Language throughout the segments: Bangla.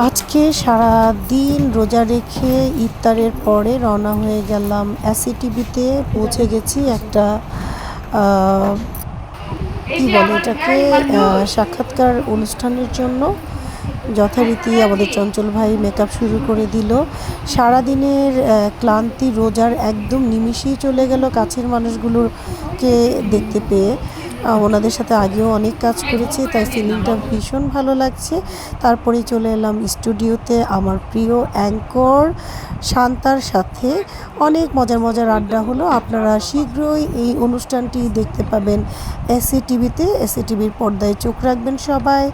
আজকে সারাদিন রোজা রেখে ইফতারের পরে রওনা হয়ে গেলাম এসিটিভিতে। পৌঁছে গেছি একটা কি বলে এটাকে, সাক্ষাৎকার অনুষ্ঠানের জন্য। যথারীতি আমাদের চঞ্চল ভাই মেকআপ শুরু করে দিল। সারাদিনের ক্লান্তি রোজার একদম নিমিষেই চলে গেল কাছের মানুষগুলোকে দেখতে পেয়ে। ওনাদের সাথে আগেও অনেক কাজ করেছি, তাই ফিলিংটা ভীষণ ভালো লাগছে। তারপরেই চলে এলাম স্টুডিওতে আমার প্রিয় অ্যাঙ্কর শান্তার সাথে। অনেক মজার মজার আড্ডা হলো। আপনারা শীঘ্রই এই অনুষ্ঠানটি দেখতে পাবেন এসি টিভিতে। এসি টিভির পর্দায় চোখ রাখবেন সবাই।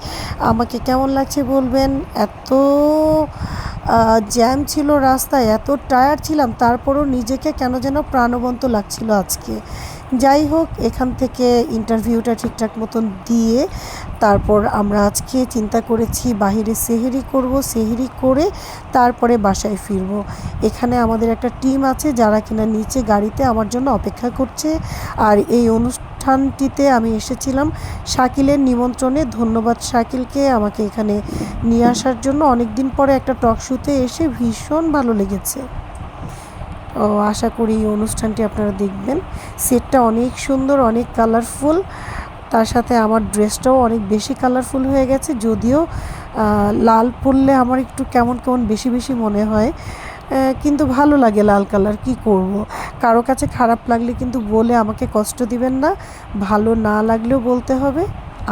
আমাকে কেমন লাগছে বলবেন। এত জ্যাম ছিল রাস্তায়, এত টায়ার্ড ছিলাম, তারপরও নিজেকে কেন যেন প্রাণবন্ত লাগছিল আজকে। যাই হোক, এখান থেকে ইন্টারভিউটা ঠিকঠাক মতন দিয়ে তারপর আমরা আজকে চিন্তা করেছি বাহিরে সেহরি করব। সেহরি করে তারপরে বাসায় ফিরব। এখানে আমাদের একটা টিম আছে যারা কিনা নিচে গাড়িতে আমার জন্য অপেক্ষা করছে। আর এই অনুষ্ঠানটিতে আমি এসেছিলাম শাকিলের নিমন্ত্রণে। ধন্যবাদ শাকিলকে আমাকে এখানে নিয়ে আসার জন্য। অনেক দিন পরে একটা টক শোতে এসে ভীষণ ভালো লেগেছে। আশা করি এই অনুষ্ঠানটি আপনারা দেখবেন। সেটটা অনেক সুন্দর, অনেক কালারফুল। তার সাথে আমার ড্রেসটাও অনেক বেশি কালারফুল হয়ে গেছে। যদিও লাল পরলে আমার একটু কেমন কেমন বেশি বেশি মনে হয়, কিন্তু ভালো লাগে লাল কালার। কি করব। কারো কাছে খারাপ লাগলে কিন্তু বলে আমাকে কষ্ট দিবেন না। ভালো না লাগলেও বলতে হবে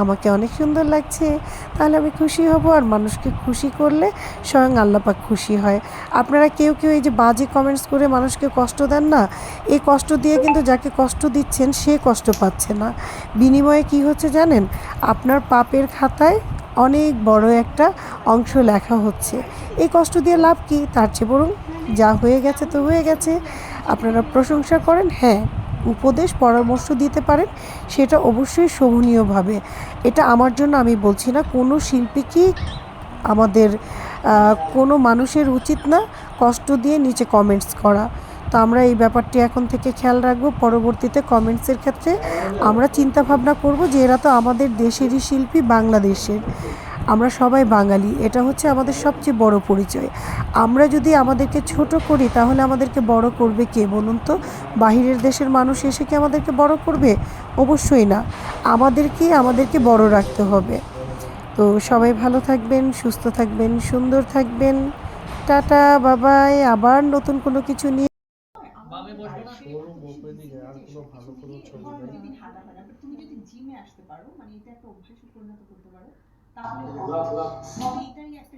আমাকে অনেক সুন্দর লাগছে, তাহলে আমি খুশি হব। আর মানুষকে খুশি করলে স্বয়ং আল্লাহ পাক খুশি হয়। আপনারা কেউ কেউ এই যে বাজে কমেন্টস করে মানুষকে কষ্ট দেন না, এই কষ্ট দিয়ে কিন্তু যাকে কষ্ট দিচ্ছেন সে কষ্ট পাচ্ছে না। বিনিময়ে কি হচ্ছে জানেন, আপনার পাপের খাতায় অনেক বড় একটা অংশ লেখা হচ্ছে। এই কষ্ট দিয়ে লাভ কি? তার চেয়ে বরং যা হয়ে গেছে তো হয়ে গেছে। আপনারা প্রশংসা করেন, হ্যাঁ, উপদেশ পরামর্শ দিতে পারেন, সেটা অবশ্যই শোভনীয়ভাবে। এটা আমার জন্য আমি বলছি না, কোনো শিল্পীকেই আমাদের কোনো মানুষের উচিত না কষ্ট দিয়ে নিচে কমেন্টস করা। তো আমরা এই ব্যাপারটি এখন থেকে খেয়াল রাখবো। পরবর্তীতে কমেন্টসের ক্ষেত্রে আমরা চিন্তা ভাবনা করব যে এরা তো আমাদের দেশেরই শিল্পী, বাংলাদেশের, আমরা সবাই বাঙালি। এটা হচ্ছে আমাদের সবচেয়ে বড় পরিচয়। আমরা যদি আমাদেরকে ছোট করি তাহলে আমাদেরকে বড় করবে কে বলুন তো? বাহিরের দেশের মানুষ এসে কি আমাদেরকে বড় করবে? অবশ্যই না। আমাদেরকে বড় রাখতে হবে। তো সবাই ভালো থাকবেন, সুস্থ থাকবেন, সুন্দর থাকবেন। টাটা, বাবাই। আবার নতুন কোনো কিছু নিয়ে বামে বসবো না শোরুম ওপেনিং এ আর কোনো ভালো কোনো ছবি নাই। প্রতিদিন হাঁটা হয় না, বাট তুমি যদি জিমে আসতে পারো, মানে এটা একটা অভ্যেসে পরিণত করতে পারো, তাহলে ঘোরা হবে। তবে এটারই একটা